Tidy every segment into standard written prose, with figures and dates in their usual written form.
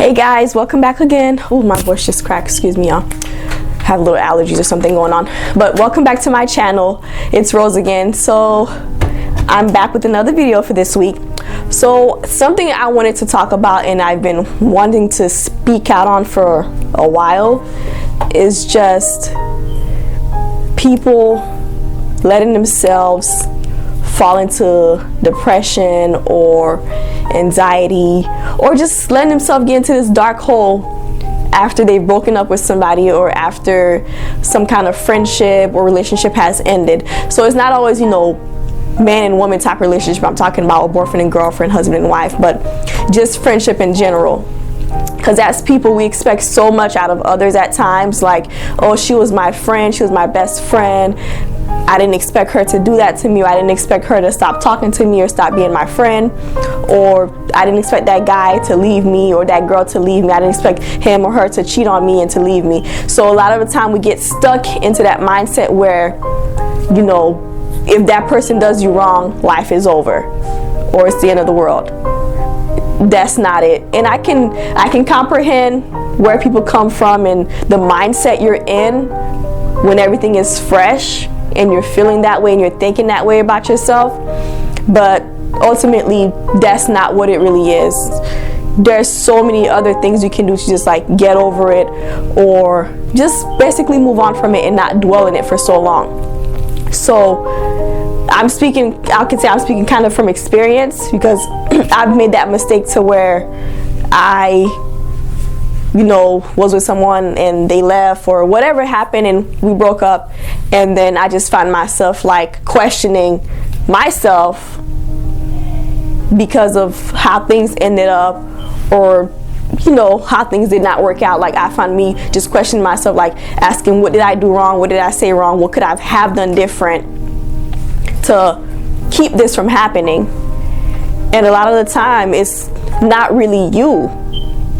Hey guys, welcome back again. Oh, my voice just cracked, excuse me, y'all. Have little allergies or something going on, but welcome back to my channel. It's Rose again. So I'm back with another video for this week. So something I wanted to talk about and I've been wanting to speak out on for a while is just people letting themselves fall into depression or anxiety, or just letting themselves get into this dark hole after they've broken up with somebody or after some kind of friendship or relationship has ended. So it's not always, man and woman type relationship I'm talking about, or boyfriend and girlfriend, husband and wife, but just friendship in general. Because as people, we expect so much out of others at times, like, oh, she was my friend, she was my best friend, I didn't expect her to do that to me, or I didn't expect her to stop talking to me or stop being my friend, or I didn't expect that guy to leave me or that girl to leave me, I didn't expect him or her to cheat on me and to leave me. So a lot of the time we get stuck into that mindset where, if that person does you wrong, life is over or it's the end of the world. That's not it. And I can comprehend where people come from and the mindset you're in when everything is fresh and you're feeling that way and you're thinking that way about yourself, but ultimately that's not what it really is. There's so many other things you can do to just get over it, or just basically move on from it and not dwell in it for so long. So I can say I'm speaking kind of from experience, because I've made that mistake to where I was with someone and they left or whatever happened and we broke up, and then I just found myself questioning myself because of how things ended up, or how things did not work out. I found me just questioning myself, asking, what did I do wrong, what did I say wrong, what could I have done different to keep this from happening. And a lot of the time it's not really you.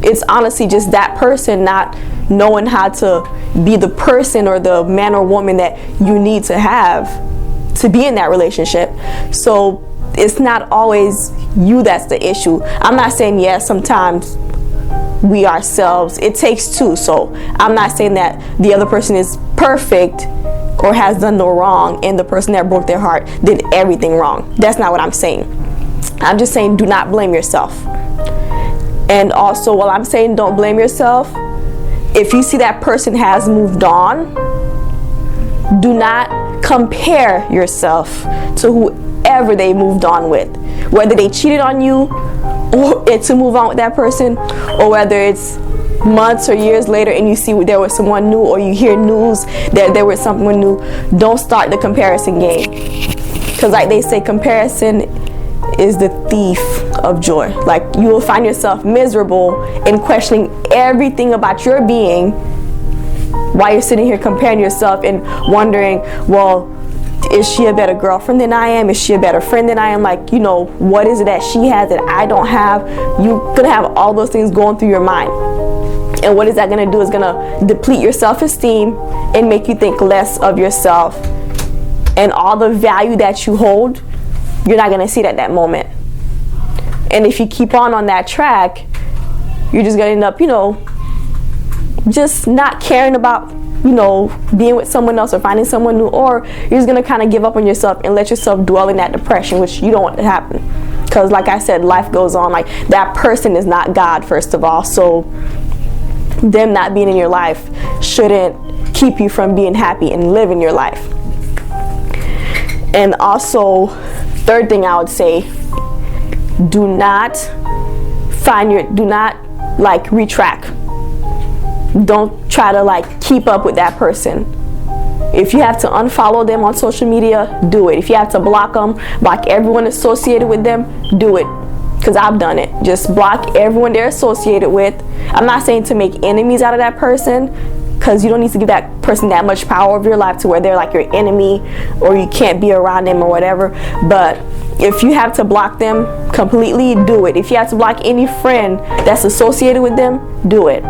It's honestly just that person not knowing how to be the person or the man or woman that you need to have to be in that relationship. So it's not always you that's the issue. I'm not saying yes, sometimes we ourselves, it takes two. So I'm not saying that the other person is perfect or has done no wrong and the person that broke their heart did everything wrong. That's not what I'm saying. I'm just saying do not blame yourself. And also, while I'm saying don't blame yourself, if you see that person has moved on, do not compare yourself to whoever they moved on with. Whether they cheated on you or to move on with that person, or whether it's months or years later and you see there was someone new, or you hear news that there was someone new, don't start the comparison game. Because they say, comparison is the thief of joy. You will find yourself miserable and questioning everything about your being while you're sitting here comparing yourself and wondering, well, is she a better girlfriend than I am? Is she a better friend than I am? What is it that she has that I don't have? You're gonna have all those things going through your mind. And what is that gonna do? Is gonna deplete your self-esteem and make you think less of yourself. And all the value that you hold, you're not gonna see it at that moment. And if you keep on that track, you're just gonna end up, just not caring about, being with someone else or finding someone new, or you're just gonna kind of give up on yourself and let yourself dwell in that depression, which you don't want to happen. Because like I said, life goes on. That person is not God, first of all. So them not being in your life shouldn't keep you from being happy and living your life. And also, third thing I would say, do not retract. Don't try to keep up with that person. If you have to unfollow them on social media, do it. If you have to block them, block everyone associated with them, do it. Because I've done it. Just block everyone they're associated with. I'm not saying to make enemies out of that person, because you don't need to give that person that much power over your life to where they're your enemy or you can't be around them or whatever. But if you have to block them completely, do it. If you have to block any friend that's associated with them, do it.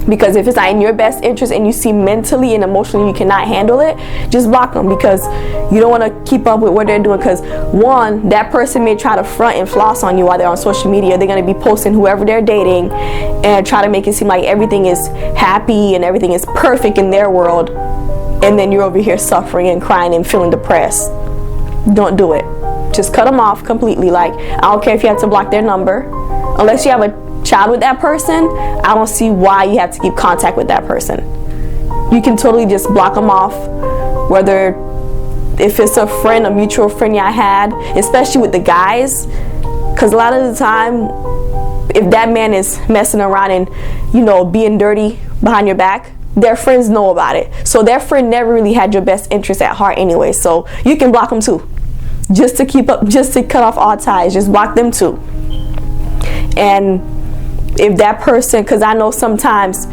Because if it's not in your best interest and you see mentally and emotionally you cannot handle it, just block them, because you don't want to keep up with what they're doing. Because one, that person may try to front and floss on you while they're on social media. They're going to be posting whoever they're dating and try to make it seem like everything is happy and everything is perfect in their world, and then you're over here suffering and crying and feeling depressed. Don't do it. Just cut them off completely. Like, I don't care if you have to block their number. Unless you have a child with that person, I don't see why you have to keep contact with that person. You can totally just block them off, whether if it's a friend, a mutual friend y'all had, especially with the guys, because a lot of the time, if that man is messing around and, you know, being dirty behind your back, their friends know about it. So their friend never really had your best interest at heart anyway, so you can block them too. Just to keep up, just to cut off all ties, just block them too. And if that person, because I know sometimes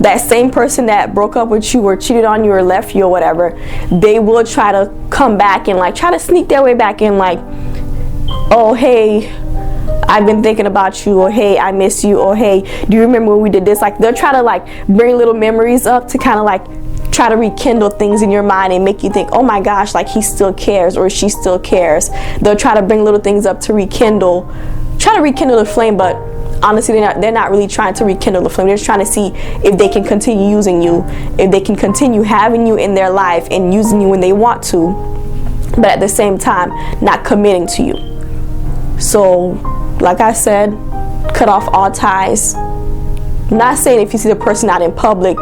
that same person that broke up with you or cheated on you or left you or whatever, they will try to come back and like try to sneak their way back in, like, oh hey, I've been thinking about you, or hey, I miss you, or hey, do you remember when we did this? Like, they'll try to like bring little memories up to kind of like try to rekindle things in your mind and make you think, oh my gosh, like he still cares or she still cares. They'll try to bring little things up to try to rekindle the flame, but honestly, they're not really trying to rekindle the flame. They're just trying to see if they can continue using you, if they can continue having you in their life and using you when they want to, but at the same time, not committing to you. So, like I said, cut off all ties. I'm not saying if you see the person out in public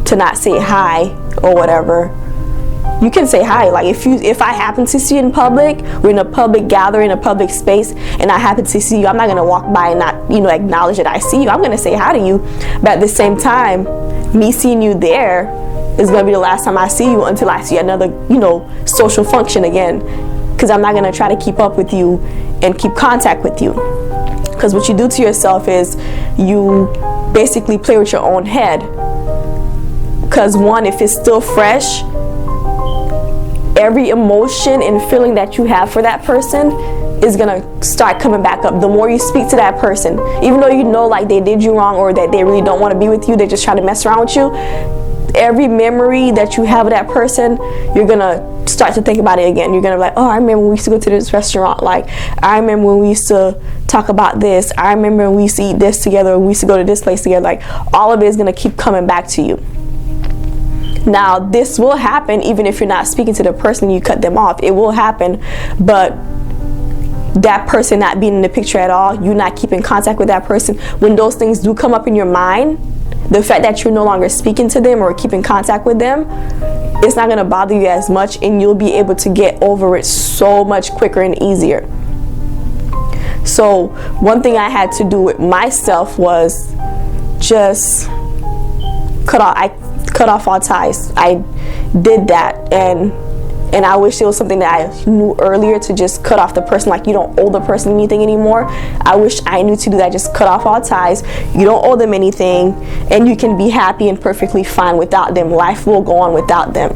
to not say hi or whatever. You can say hi. Like if I happen to see you in public, we're in a public gathering, a public space, and I happen to see you, I'm not gonna walk by and not, you know, acknowledge that I see you. I'm gonna say hi to you. But at the same time, me seeing you there is gonna be the last time I see you until I see another, you know, social function again. Because I'm not gonna try to keep up with you and keep contact with you. Because what you do to yourself is you basically play with your own head. Because one, if it's still fresh, every emotion and feeling that you have for that person is gonna start coming back up. The more you speak to that person, even though you know like they did you wrong or that they really don't want to be with you, they're just trying to mess around with you, every memory that you have of that person, you're gonna start to think about it again. You're gonna be like, oh, I remember when we used to go to this restaurant. Like, I remember when we used to talk about this. I remember when we used to eat this together, or we used to go to this place together. Like, all of it is gonna keep coming back to you. Now, this will happen even if you're not speaking to the person, you cut them off. It will happen, but that person not being in the picture at all, you not keeping contact with that person, when those things do come up in your mind, the fact that you're no longer speaking to them or keeping contact with them, it's not going to bother you as much, and you'll be able to get over it so much quicker and easier. So one thing I had to do with myself was just cut off all ties. I did that, and I wish it was something that I knew earlier, to just cut off the person. Like, you don't owe the person anything anymore. I wish I knew to do that. Just cut off all ties. You don't owe them anything, and you can be happy and perfectly fine without them. Life will go on without them.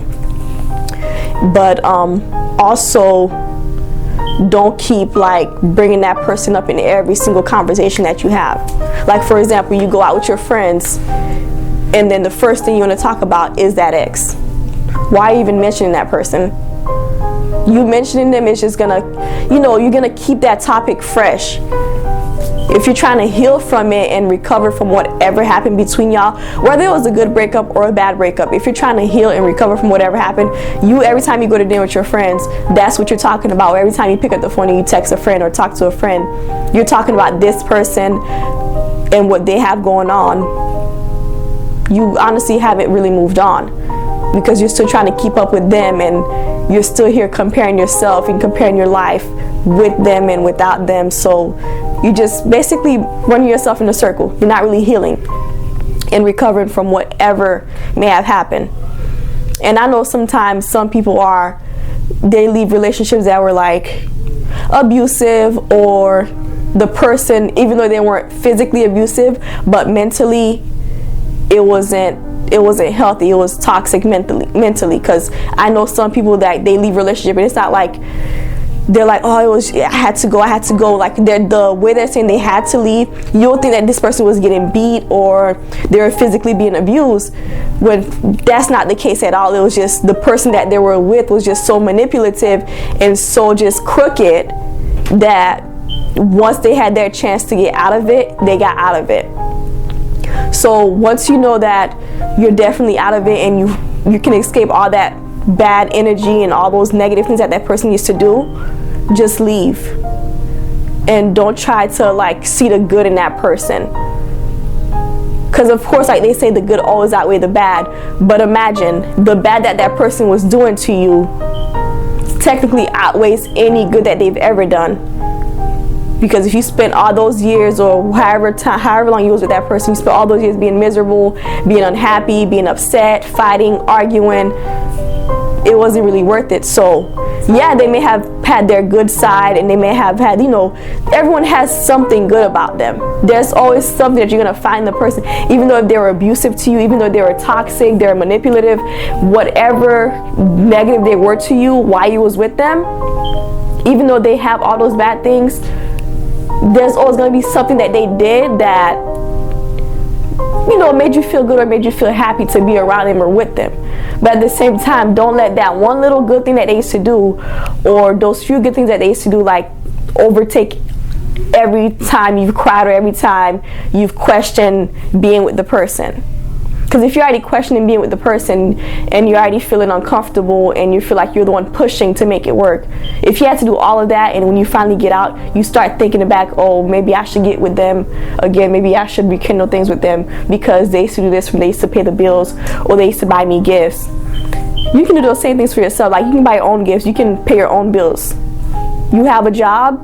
But also, don't keep like bringing that person up in every single conversation that you have. Like, for example, you go out with your friends, and then the first thing you want to talk about is that ex. Why even mentioning that person? You mentioning them is just gonna, you know, you're gonna keep that topic fresh. If you're trying to heal from it and recover from whatever happened between y'all, whether it was a good breakup or a bad breakup, if you're trying to heal and recover from whatever happened, every time you go to dinner with your friends, that's what you're talking about. Or every time you pick up the phone and you text a friend or talk to a friend, you're talking about this person and what they have going on. You honestly haven't really moved on, because you're still trying to keep up with them, and you're still here comparing yourself and comparing your life with them and without them. So you just basically running yourself in a circle. You're not really healing and recovering from whatever may have happened. And I know sometimes some people they leave relationships that were like abusive, or the person, even though they weren't physically abusive, but mentally it wasn't healthy. It was toxic mentally, because I know some people that they leave relationship, and it's not like they're like, oh, I had to go. Like, the way they're saying they had to leave, you'll think that this person was getting beat or they were physically being abused, when that's not the case at all. It was just the person that they were with was just so manipulative and so just crooked that once they had their chance to get out of it, they got out of it. So once you know that you're definitely out of it and you can escape all that bad energy and all those negative things that person used to do, just leave. And don't try to like see the good in that person, because of course, like they say, the good always outweigh the bad. But imagine the bad that person was doing to you technically outweighs any good that they've ever done. Because if you spent all those years, or however long you was with that person, you spent all those years being miserable, being unhappy, being upset, fighting, arguing, it wasn't really worth it. So yeah, they may have had their good side, and they may have had, everyone has something good about them. There's always something that you're gonna find in the person, even though if they were abusive to you, even though they were toxic, they're manipulative, whatever negative they were to you while you was with them, even though they have all those bad things, there's always going to be something that they did that, made you feel good or made you feel happy to be around them or with them. But at the same time, don't let that one little good thing that they used to do, or those few good things that they used to do, like overtake every time you've cried or every time you've questioned being with the person. Because if you're already questioning being with the person and you're already feeling uncomfortable and you feel like you're the one pushing to make it work, if you had to do all of that and when you finally get out, you start thinking back, oh, maybe I should get with them again, maybe I should rekindle things with them because they used to do this, they used to pay the bills, or they used to buy me gifts. You can do those same things for yourself. Like, you can buy your own gifts, you can pay your own bills. You have a job,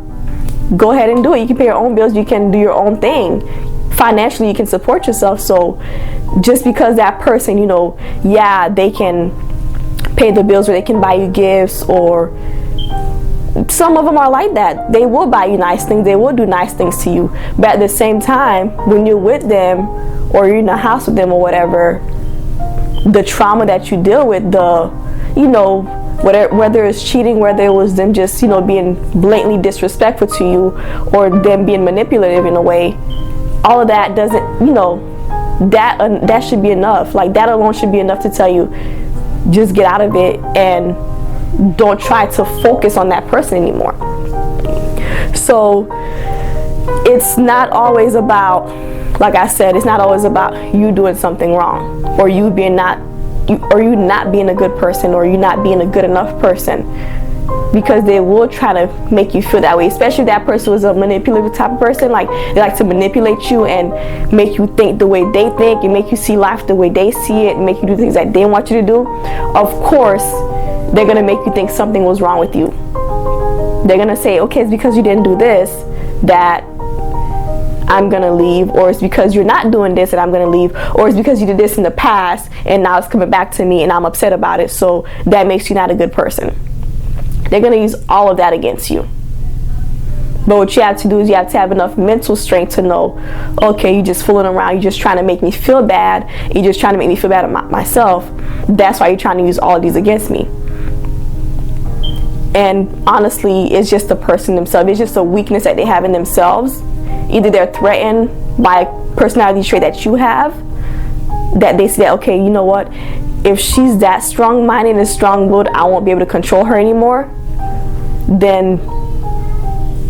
go ahead and do it. You can pay your own bills, you can do your own thing. Financially, you can support yourself. So just because that person, they can pay the bills or they can buy you gifts, or some of them are like that. They will buy you nice things, they will do nice things to you, but at the same time, when you're with them or you're in the house with them or whatever, the trauma that you deal with, whether it's cheating, whether it was them just being blatantly disrespectful to you, or them being manipulative in a way, all of that doesn't, that should be enough. Like, that alone should be enough to tell you, just get out of it and don't try to focus on that person anymore. So it's not always about, like I said, it's not always about you doing something wrong, or you not being a good person, or you not being a good enough person. Because they will try to make you feel that way, especially if that person was a manipulative type of person. Like, they like to manipulate you and make you think the way they think, and make you see life the way they see it, and make you do things that they want you to do. Of course, they're going to make you think something was wrong with you. They're going to say, okay, it's because you didn't do this that I'm going to leave, or it's because you're not doing this that I'm going to leave, or it's because you did this in the past and now it's coming back to me and I'm upset about it, so that makes you not a good person. They're going to use all of that against you. But what you have to do is you have to have enough mental strength to know, okay, you're just fooling around, you're just trying to make me feel bad, you're just trying to make me feel bad about myself. That's why you're trying to use all of these against me. And honestly, it's just the person themselves. It's just a weakness that they have in themselves. Either they're threatened by a personality trait that you have, that they say, okay, you know what, if she's that strong-minded and strong-willed, I won't be able to control her anymore. Then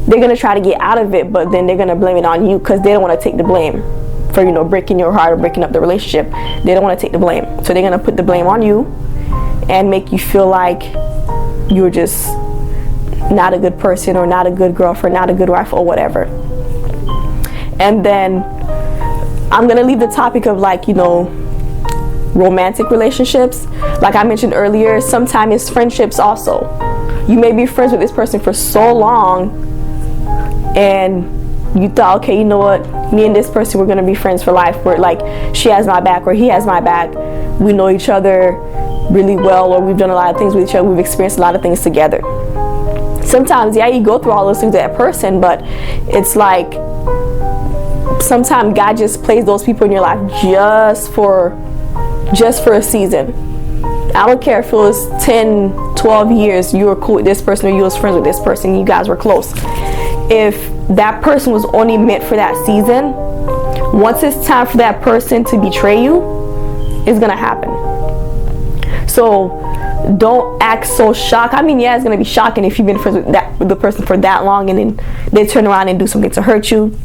they're going to try to get out of it, but then they're going to blame it on you, because they don't want to take the blame for, breaking your heart or breaking up the relationship. They don't want to take the blame. So they're going to put the blame on you and make you feel like you're just not a good person, or not a good girlfriend, not a good wife, or whatever. And then I'm going to leave the topic of, like, romantic relationships. Like I mentioned earlier, sometimes it's friendships also. You may be friends with this person for so long, and you thought, okay, you know what, me and this person, we're gonna be friends for life. We're like, she has my back or he has my back. We know each other really well, or we've done a lot of things with each other. We've experienced a lot of things together. Sometimes, yeah, you go through all those things with that person, but it's like sometimes God just plays those people in your life just for a season. I don't care if it was 10, 12 years you were cool with this person or you was friends with this person, you guys were close. If that person was only meant for that season, once it's time for that person to betray you, it's gonna happen. So don't act so shocked. I mean, yeah, it's gonna be shocking if you've been friends with the person for that long and then they turn around and do something to hurt you.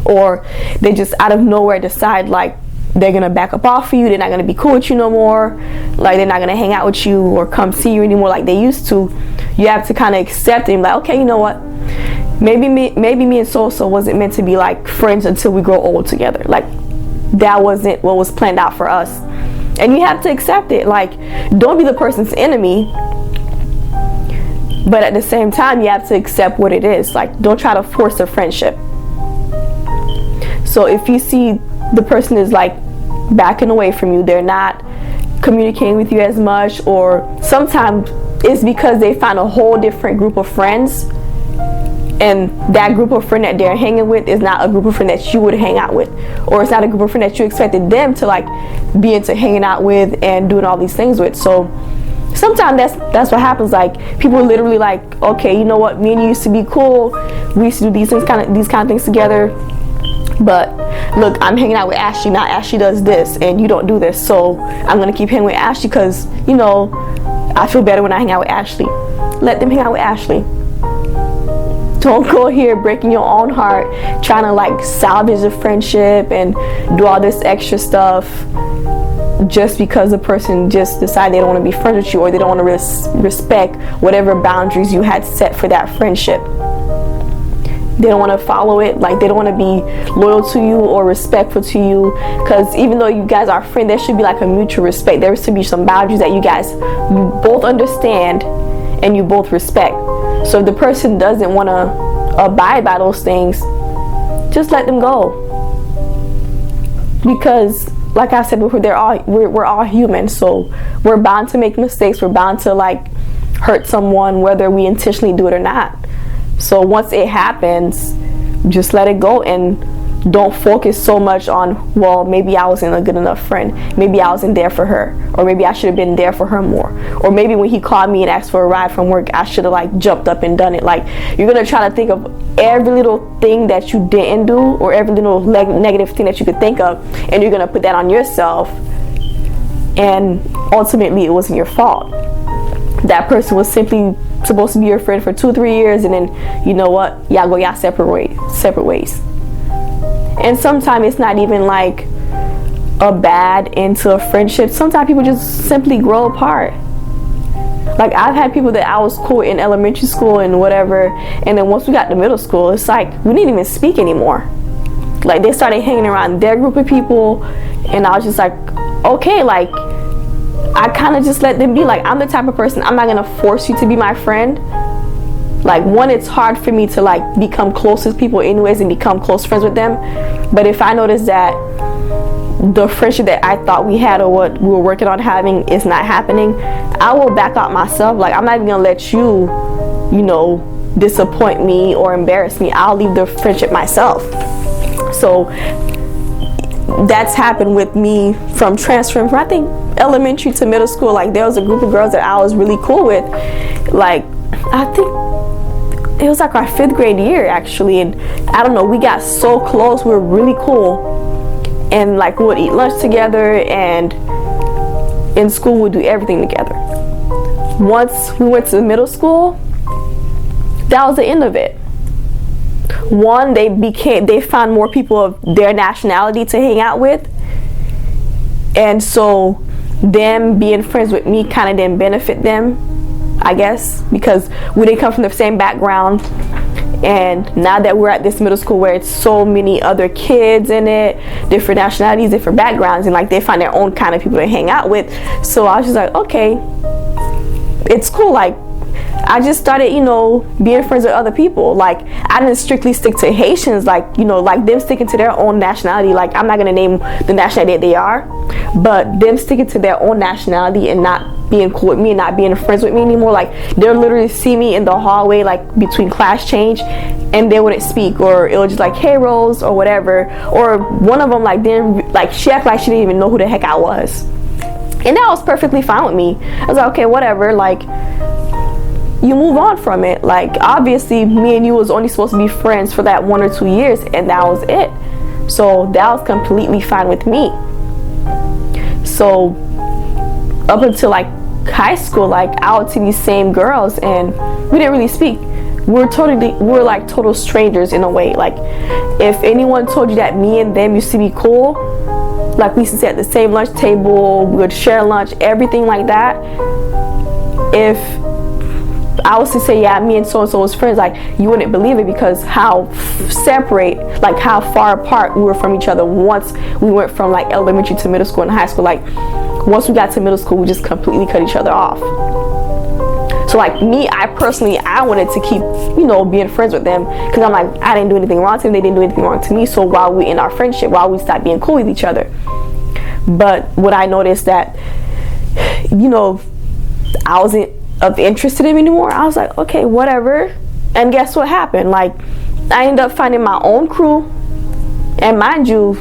Or they just out of nowhere decide like they're gonna back up off of you, they're not gonna be cool with you no more, like they're not gonna hang out with you or come see you anymore like they used to. You have to kind of accept it and be like, okay, you know what, maybe me and so wasn't meant to be like friends until we grow old together. Like that wasn't what was planned out for us, and you have to accept it. Like, don't be the person's enemy, but at the same time you have to accept what it is. Like, don't try to force a friendship. So if you see the person is like backing away from you, they're not communicating with you as much, or sometimes it's because they find a whole different group of friends, and that group of friends that they're hanging with is not a group of friends that you would hang out with, or it's not a group of friends that you expected them to like be into hanging out with and doing all these things with. So sometimes that's what happens. Like, people are literally like, okay, you know what, me and you used to be cool, we used to do these kind of things together, but look, I'm hanging out with Ashley now. Ashley does this and you don't do this, so I'm gonna keep hanging with Ashley because, you know, I feel better when I hang out with Ashley. Let them hang out with Ashley. Don't go here breaking your own heart trying to like salvage a friendship and do all this extra stuff just because the person just decided they don't want to be friends with you, or they don't want to respect whatever boundaries you had set for that friendship. They don't want to follow it. Like, they don't want to be loyal to you or respectful to you, because even though you guys are friends, there should be like a mutual respect. There should be some boundaries that you both understand and you both respect. So if the person doesn't want to abide by those things, just let them go, because like I said before, we're all human, so we're bound to make mistakes. We're bound to like hurt someone, whether we intentionally do it or not. So once it happens, just let it go, and don't focus so much on, well, maybe I wasn't a good enough friend, maybe I wasn't there for her, or maybe I should have been there for her more, or maybe when he called me and asked for a ride from work, I should have like jumped up and done it. Like, you're gonna try to think of every little thing that you didn't do, or every little negative thing that you could think of, and you're gonna put that on yourself, and ultimately it wasn't your fault. That person was simply supposed to be your friend for 2-3 years, and then, you know what, y'all go y'all separate ways. And sometimes it's not even like a bad into a friendship. Sometimes people just simply grow apart. Like, I've had people that I was cool in elementary school and whatever, and then once we got to middle school, it's like we didn't even speak anymore. Like, they started hanging around their group of people, and I was just like, okay, like, I kind of just let them be. Like, I'm the type of person, I'm not gonna force you to be my friend. Like, one, it's hard for me to like become close with people anyways and become close friends with them. But if I notice that the friendship that I thought we had or what we were working on having is not happening, I will back out myself. Like, I'm not even gonna let you, you know, disappoint me or embarrass me. I'll leave the friendship myself. So that's happened with me from transferring from, I think, elementary to middle school. Like, there was a group of girls that I was really cool with. Like, I think it was like our 5th grade year actually, and I don't know, we got so close, we were really cool, and like we would eat lunch together, and in school we'd do everything together. Once we went to middle school, that was the end of it. One, they found more people of their nationality to hang out with, and so them being friends with me kind of didn't benefit them, I guess, because we didn't come from the same background. And now that we're at this middle school where it's so many other kids in it, different nationalities, different backgrounds, and like they find their own kind of people to hang out with, so I was just like, okay, it's cool. Like, I just started, you know, being friends with other people. Like, I didn't strictly stick to Haitians, like, you know, like them sticking to their own nationality. Like, I'm not gonna name the nationality that they are, but them sticking to their own nationality and not being cool with me and not being friends with me anymore. Like, they'll literally see me in the hallway, like between class change, and they wouldn't speak, or it was just like, hey Rose, or whatever. Or one of them, like, she acted like she didn't even know who the heck I was. And that was perfectly fine with me. I was like, okay, whatever, like, you move on from it. Like, obviously me and you was only supposed to be friends for that 1 or 2 years, and that was it. So that was completely fine with me. So up until like high school, like, I would see these same girls and we didn't really speak. We're like total strangers in a way. Like, if anyone told you that me and them used to be cool, like, we used to sit at the same lunch table, we would share lunch, everything like that. If I was to say, yeah, me and so-and-so was friends, like, you wouldn't believe it, because how separate, like, how far apart we were from each other once we went from like elementary to middle school and high school. Like, once we got to middle school, we just completely cut each other off. So like me, I wanted to keep, you know, being friends with them, because I'm like, I didn't do anything wrong to them, they didn't do anything wrong to me. So while we in our friendship, while we stopped being cool with each other. But what I noticed that, you know, I wasn't of interest in him anymore. I was like, okay, whatever. And guess what happened? Like, I ended up finding my own crew. And mind you,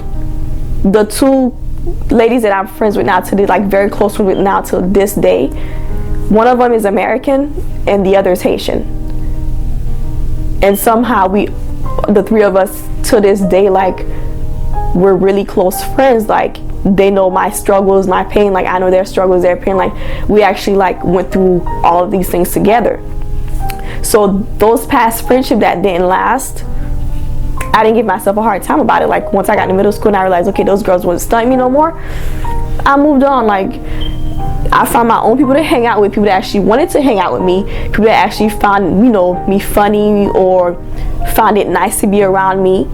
the two ladies that I'm friends with now today, like very close with now to this day, one of them is American and the other is Haitian. And somehow the three of us to this day, like, we're really close friends. Like, they know my struggles, my pain, like I know their struggles, their pain. Like, we actually like went through all of these things together. So those past friendships that didn't last, I didn't give myself a hard time about it. Like, once I got to middle school and I realized, okay, those girls wouldn't stunt me no more, I moved on. Like, I found my own people to hang out with, people that actually wanted to hang out with me, people that actually found, you know, me funny or found it nice to be around me.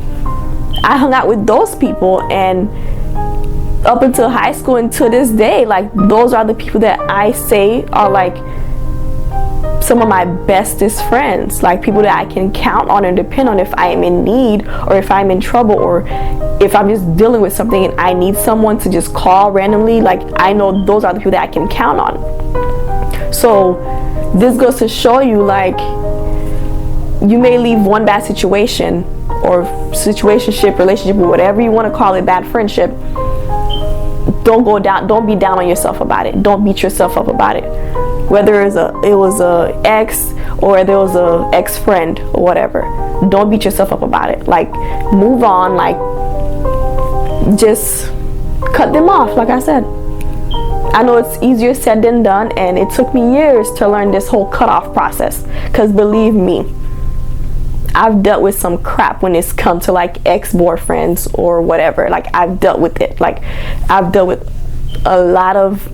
I hung out with those people, and up until high school and to this day, like, those are the people that I say are like some of my bestest friends, like people that I can count on and depend on if I am in need, or if I'm in trouble, or if I'm just dealing with something and I need someone to just call randomly. Like, I know those are the people that I can count on. So this goes to show you, like, you may leave one bad situation or situationship, relationship, or whatever you want to call it, bad friendship. Don't be down on yourself about it. Don't beat yourself up about it. Whether it was a ex, or there was a ex-friend or whatever, don't beat yourself up about it. Like, move on. Like, just cut them off. Like I said, I know it's easier said than done, and it took me years to learn this whole cutoff process, because believe me, I've dealt with some crap when it's come to like ex-boyfriends or whatever. Like, I've dealt with it. Like, I've dealt with a lot of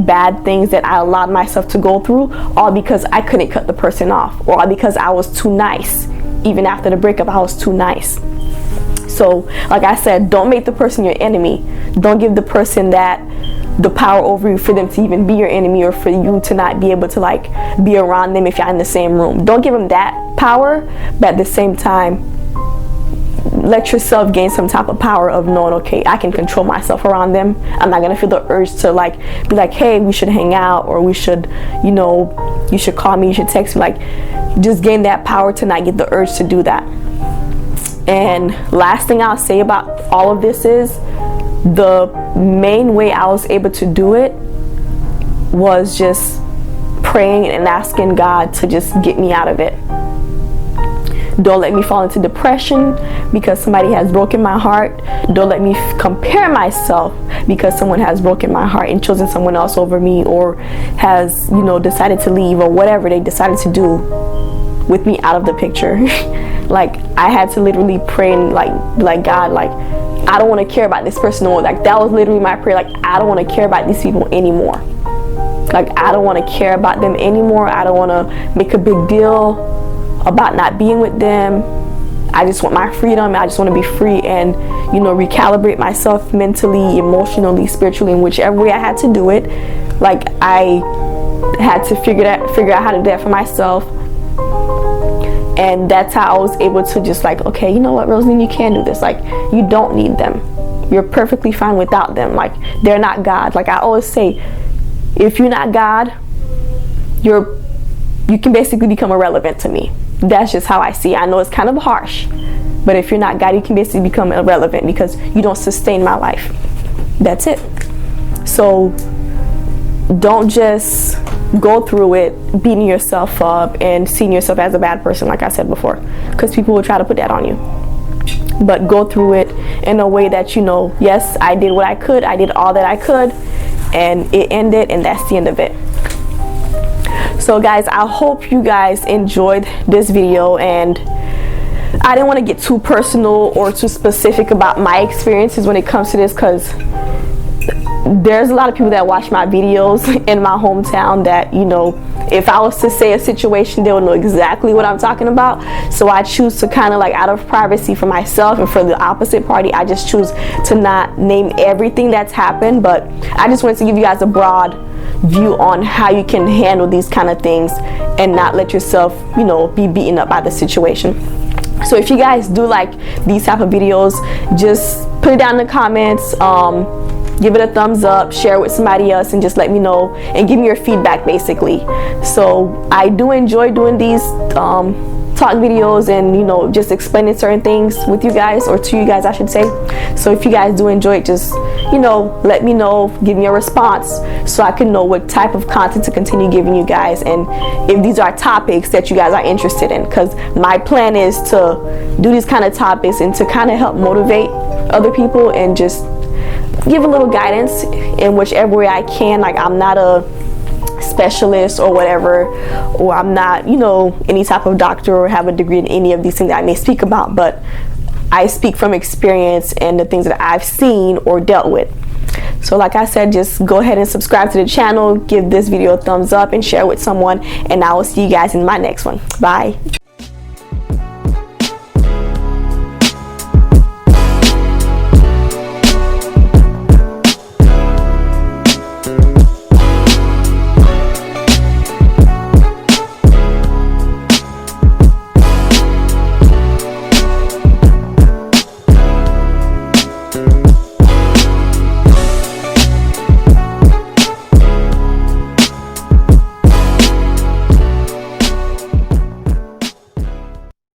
bad things that I allowed myself to go through, all because I couldn't cut the person off, or all because I was too nice. Even after the breakup, I was too nice. So like I said, don't make the person your enemy. Don't give the person the power over you for them to even be your enemy, or for you to not be able to like be around them if you're in the same room. Don't give them that power, but at the same time, let yourself gain some type of power of knowing, okay, I can control myself around them. I'm not gonna feel the urge to like be like, hey, we should hang out, or we should, you know, you should call me, you should text me. Like, just gain that power to not get the urge to do that. And last thing I'll say about all of this is, the main way I was able to do it was just praying and asking God to just get me out of it. Don't let me fall into depression because somebody has broken my heart. Don't let me compare myself because someone has broken my heart and chosen someone else over me, or has, you know, decided to leave, or whatever they decided to do with me out of the picture. Like, I had to literally pray and like God, like, I don't want to care about this person anymore. Like, that was literally my prayer. Like, I don't want to care about these people anymore. Like, I don't want to care about them anymore. I don't want to make a big deal about not being with them. I just want my freedom. I just want to be free, and, you know, recalibrate myself mentally, emotionally, spiritually, in whichever way I had to do it. Like, I had to figure out how to do that for myself. And that's how I was able to just like, okay, you know what, Rosaline, you can do this. Like, you don't need them. You're perfectly fine without them. Like, they're not God. Like I always say, if you're not God, you can basically become irrelevant to me. That's just how I see it. I know it's kind of harsh, but if you're not God, you can basically become irrelevant because you don't sustain my life. That's it. So don't just go through it beating yourself up and seeing yourself as a bad person, like I said before, because people will try to put that on you. But go through it in a way that you know, yes, I did what I could, I did all that I could, and it ended, and that's the end of it. So guys, I hope you guys enjoyed this video, and I didn't want to get too personal or too specific about my experiences when it comes to this, because there's a lot of people that watch my videos in my hometown that, you know, if I was to say a situation, they would know exactly what I'm talking about. So I choose to kind of like, out of privacy for myself and for the opposite party, I just choose to not name everything that's happened. But I just wanted to give you guys a broad view on how you can handle these kind of things and not let yourself, you know, be beaten up by the situation. So if you guys do like these type of videos, just put it down in the comments, give it a thumbs up, share it with somebody else, and just let me know and give me your feedback basically. So I do enjoy doing these talk videos and, you know, just explaining certain things with you guys, or to you guys I should say. So if you guys do enjoy it, just, you know, let me know, give me a response so I can know what type of content to continue giving you guys, and if these are topics that you guys are interested in, because my plan is to do these kind of topics and to kind of help motivate other people and just give a little guidance in whichever way I can. Like, I'm not a specialist or whatever, or I'm not, you know, any type of doctor or have a degree in any of these things that I may speak about, but I speak from experience and the things that I've seen or dealt with. So like I said, just go ahead and subscribe to the channel, give this video a thumbs up, and share with someone, and I will see you guys in my next one. Bye.